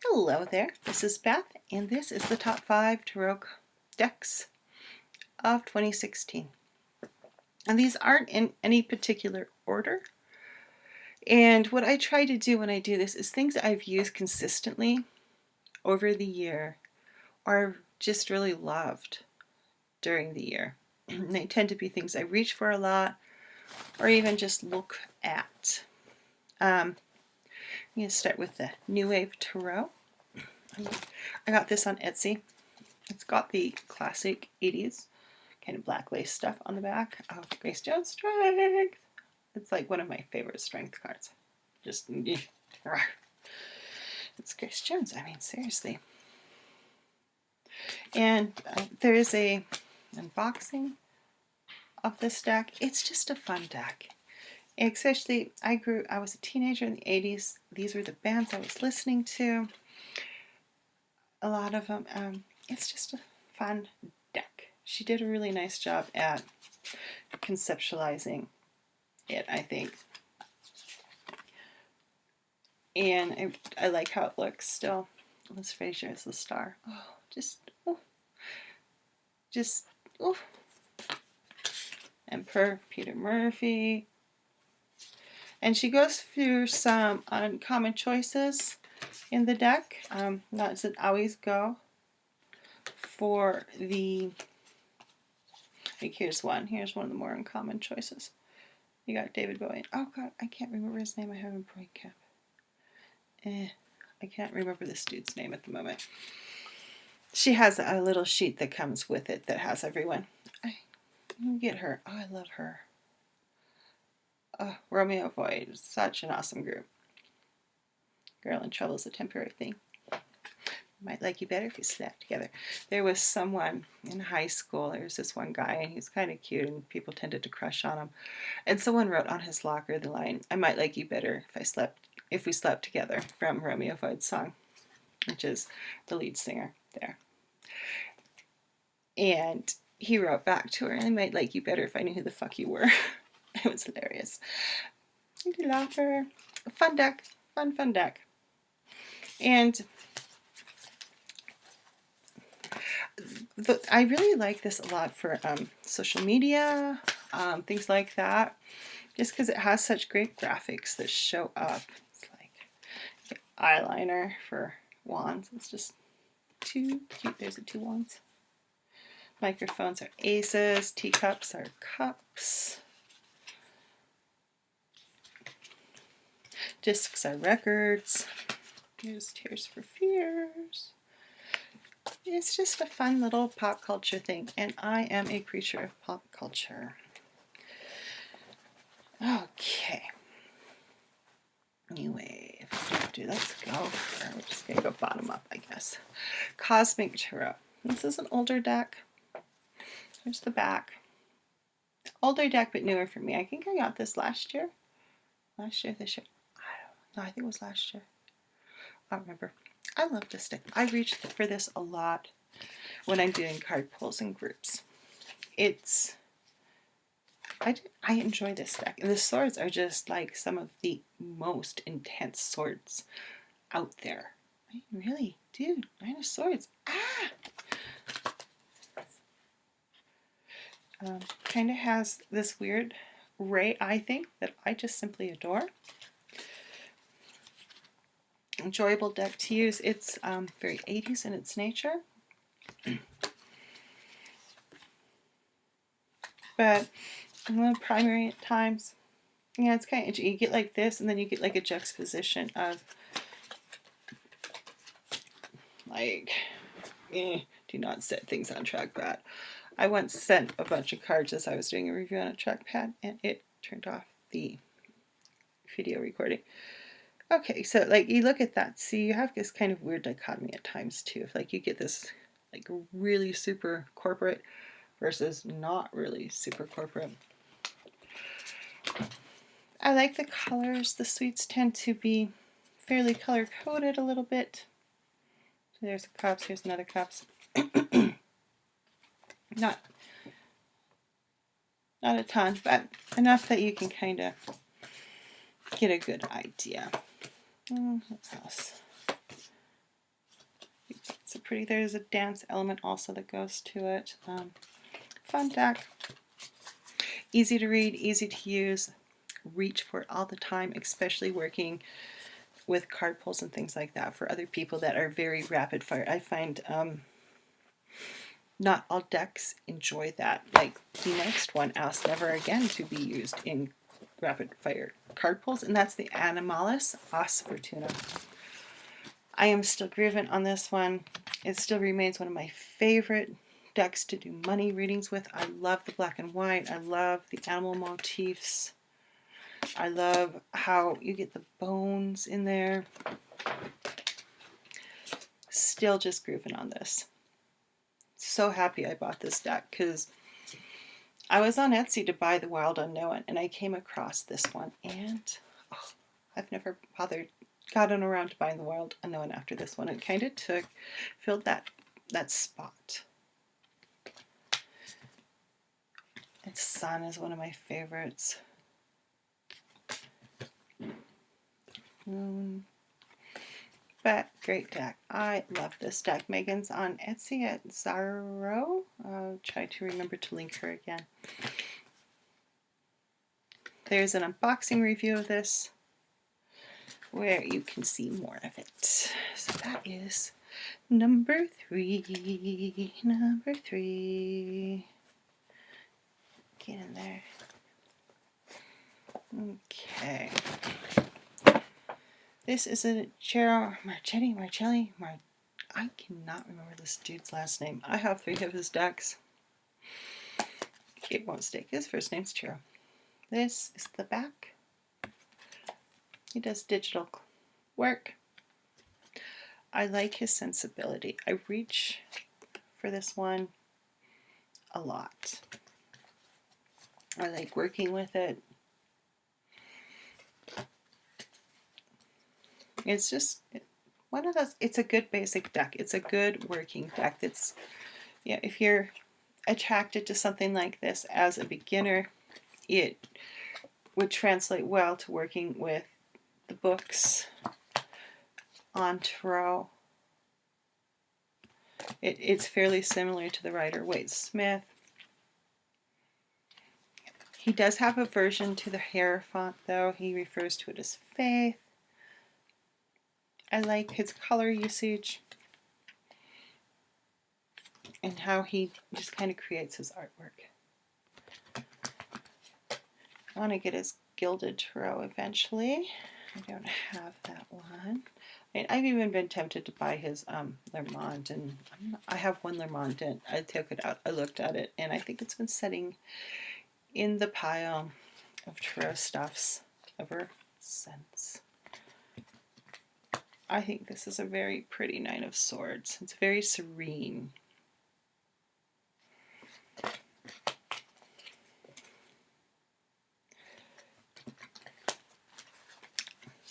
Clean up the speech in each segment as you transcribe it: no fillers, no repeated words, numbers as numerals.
Hello there, this is Beth, and this is the top 5 Tarot decks of 2016. And these aren't in any particular order. And what I try to do when I do this is things that I've used consistently over the year or just really loved during the year. And they tend to be things I reach for a lot or even just look at. I'm going to start with the New Wave Tarot. I got this on Etsy. It's got the classic 80s kind of black lace stuff on the back of Grace Jones Strength. It's like one of my favorite strength cards. Just, it's Grace Jones, I mean, seriously. And there is a unboxing of this deck. It's just a fun deck. Especially, I was a teenager in the 80s. These were the bands I was listening to. A lot of them. It's just a fun deck. She did a really nice job at conceptualizing it, I think. And I like how it looks still. Liz Fraser is the star. Oh, just, oh. Emperor Peter Murphy. And she goes through some uncommon choices in the deck. Not does it always go for the, like here's one of the more uncommon choices. You got David Bowie. Oh God, I can't remember his name. I have him brain cap. I can't remember this dude's name at the moment. She has a little sheet that comes with it that has everyone. I get her. Oh, I love her. Romeo Void is such an awesome group. Girl in Trouble is a temporary thing. Might like you better if you slept together. There was someone in high school. There was this one guy, and he's kind of cute, and people tended to crush on him. And someone wrote on his locker the line, "I might like you better if we slept together," from Romeo Void's song, which is the lead singer there. And he wrote back to her, "I might like you better if I knew who the fuck you were." It was hilarious. I love her. Fun deck. Fun deck. And I really like this a lot for social media, things like that, just because it has such great graphics that show up. It's like eyeliner for wands. It's just too cute. There's the 2 wands. Microphones are aces. Teacups are cups. Discs are records. Here's Tears for Fears. It's just a fun little pop culture thing, and I am a creature of pop culture. Okay. New Wave. Let's go. We're just going to go bottom up, I guess. Cosmic Tarot. This is an older deck. Here's the back. Older deck, but newer for me. I think I got this last year. This year? I don't know. I think it was last year. I don't remember. I love this deck. I reach for this a lot when I'm doing card pulls in groups. I enjoy this deck. And the swords are just like some of the most intense swords out there. I really do. 9 of Swords. Kind of has this weird ray eye thing that I just simply adore. Enjoyable deck to use. It's very 80s in its nature. But one of the primary at times, yeah, it's kind of, you get like this, and then you get like a juxtaposition of like, do not set things on trackpad. I once sent a bunch of cards as I was doing a review on a trackpad, and it turned off the video recording. Okay, so like you look at that, see, you have this kind of weird dichotomy at times too. If like you get this like really super corporate versus not really super corporate. I like the colors. The suites tend to be fairly color coded a little bit. So there's a cups. Here's another cups. Not a ton, but enough that you can kind of get a good idea. What else? It's a pretty, there's a dance element also that goes to it. Fun deck. Easy to read, easy to use. Reach for it all the time, especially working with card pulls and things like that for other people that are very rapid fire. I find not all decks enjoy that. Like the next one asks never again to be used in rapid fire card pulls, and that's the Animalis Os Fortuna. I am still grooving on this one. It still remains one of my favorite decks to do money readings with. I love the black and white. I love the animal motifs. I love how you get the bones in there. Still just grooving on this. So happy I bought this deck because I was on Etsy to buy the Wild Unknown and I came across this one, and I've never gotten around to buying the Wild Unknown after this one. It kind of filled that spot. And Sun is one of my favorites. Moon. But great deck. I love this deck. Megan's on Etsy at Churro. I'll try to remember to link her again. There's an unboxing review of this where you can see more of it. So that is number 3. Number 3. Get in there. Okay. This is a Churro Marcelli. I cannot remember this dude's last name. I have 3 of his decks. It won't stick. His first name's Churro. This is the back. He does digital work. I like his sensibility. I reach for this one a lot. I like working with it. It's just one of those, it's a good basic deck. It's a good working deck. That's, yeah, if you're attracted to something like this as a beginner, it would translate well to working with the books on Tarot. It's fairly similar to the writer Wade Smith. He does have a version to the Hierophant, though. He refers to it as Faith. I like his color usage and how he just kind of creates his artwork. I want to get his Gilded Tarot eventually. I don't have that one. I've even been tempted to buy his Lermont, and I have one Lermont, and I took it out. I looked at it, and I think it's been sitting in the pile of Tarot stuffs ever since. I think this is a very pretty Nine of Swords. It's very serene.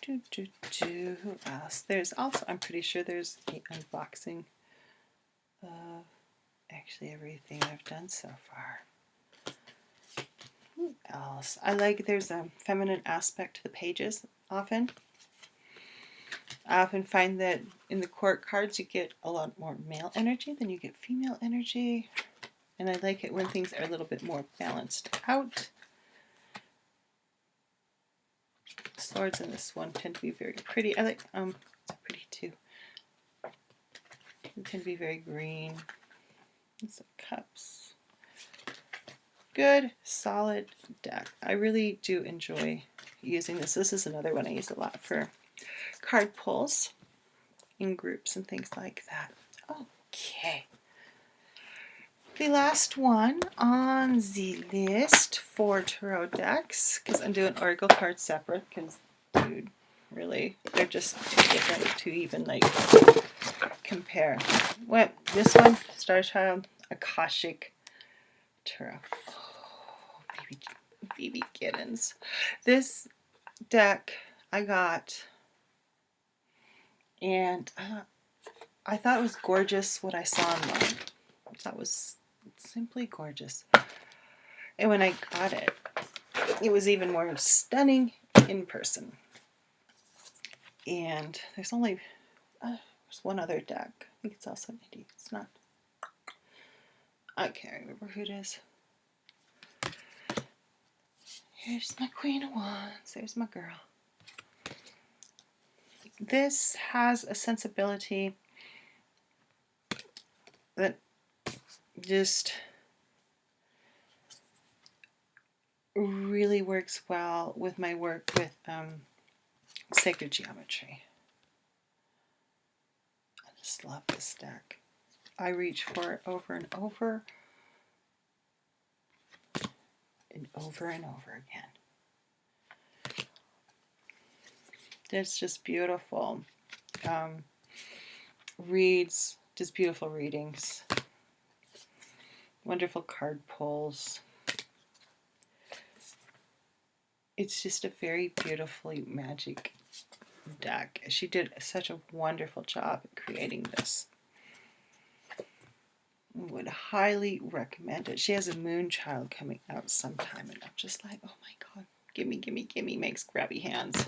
Who else? There's also, I'm pretty sure there's an unboxing of actually everything I've done so far. Who else? I like, there's a feminine aspect to the pages often. I often find that in the court cards you get a lot more male energy than you get female energy. And I like it when things are a little bit more balanced out. Swords in this one tend to be very pretty. I like pretty too. They tend to be very green. Some cups. Good, solid deck. I really do enjoy using this. This is another one I use a lot for card pulls in groups and things like that. Okay. The last one on the list for Tarot decks, because I'm doing Oracle cards separate, because, dude, really, they're just too different to even, like, compare. Well, this one, Star Child, Akashic Tarot. Oh, baby kittens. This deck I got, and I thought it was gorgeous what I saw online. That was simply gorgeous. And when I got it, it was even more stunning in person. And there's only there's one other deck think it's also Indy. It's not. I can't remember who it is. Here's my Queen of Wands. There's my girl. This has a sensibility that just really works well with my work with sacred geometry. I just love this deck. I reach for it over and over and over and over again. It's just beautiful. Reads, just beautiful readings. Wonderful card pulls. It's just a very beautifully magic deck. She did such a wonderful job at creating this. I would highly recommend it. She has a Moonchild coming out sometime, and I'm just like, oh my god, gimme, gimme, gimme, makes grabby hands.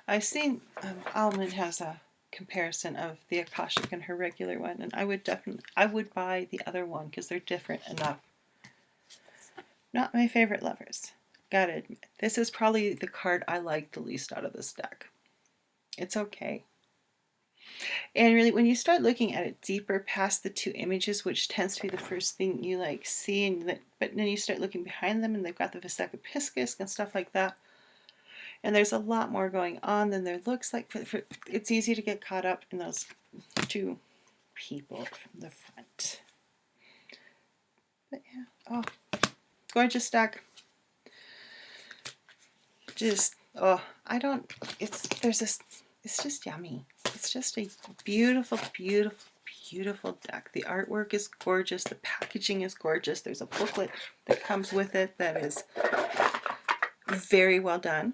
I've seen Almond has a comparison of the Akashic and her regular one, and I would buy the other one because they're different enough. Not my favorite lovers, gotta admit. This is probably the card I like the least out of this deck. It's okay. And really, when you start looking at it deeper past the two images, which tends to be the first thing you like see, but then you start looking behind them, and they've got the Vesica Piscis and stuff like that. And there's a lot more going on than there looks like. It's easy to get caught up in those two people from the front. But yeah, oh, gorgeous deck. Just, oh, it's just yummy. It's just a beautiful, beautiful, beautiful deck. The artwork is gorgeous. The packaging is gorgeous. There's a booklet that comes with it that is very well done.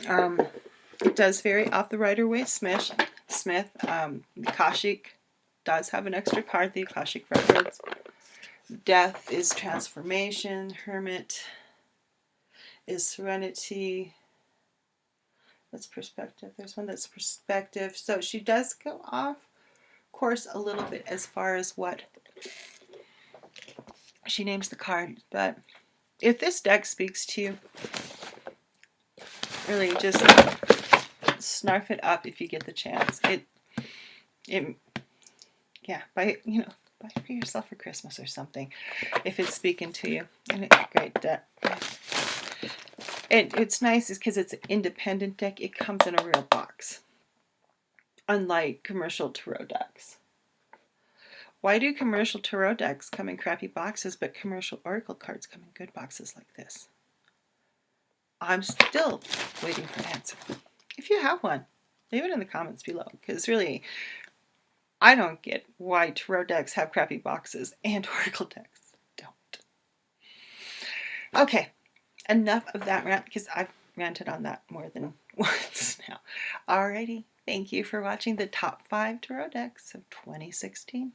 It does vary off the Rider-Waite Smith. The Akashic does have an extra card, the Akashic Records. Death is transformation. Hermit is serenity. That's perspective. There's one that's perspective. So she does go off course a little bit as far as what she names the card. But if this deck speaks to you, really just snarf it up if you get the chance. Yeah, buy it for yourself for Christmas or something if it's speaking to you. And it's a great deck. It's nice because it's an independent deck. It comes in a real box, unlike commercial tarot decks. Why do commercial tarot decks come in crappy boxes, but commercial oracle cards come in good boxes like this? I'm still waiting for an answer. If you have one, leave it in the comments below, because really, I don't get why tarot decks have crappy boxes and oracle decks don't. Okay, enough of that rant, because I've ranted on that more than once now. Alrighty, thank you for watching the top 5 tarot decks of 2016.